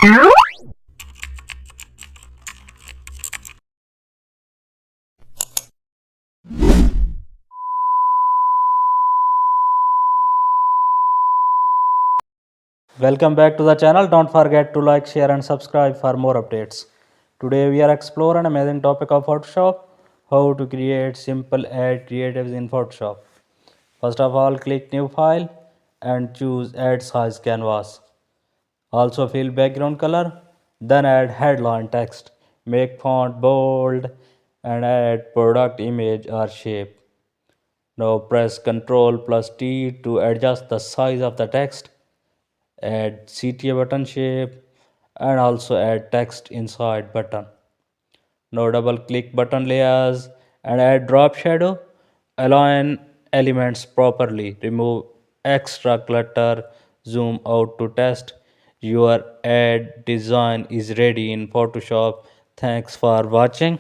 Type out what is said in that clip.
Welcome back to the channel. Don't forget to like, share and subscribe for more updates. Today we are exploring an amazing topic of Photoshop, how to create simple ad creatives in Photoshop. First of all, click new file and choose add size canvas. Also fill background color, then add headline text. Make font bold and add product image or shape. Now press Ctrl plus T to adjust the size of the text. Add CTA button shape and also add text inside button. Now double click button layers and add drop shadow. Align elements properly. Remove extra clutter. Zoom out to test. Your ad design is ready in Photoshop. Thanks for watching.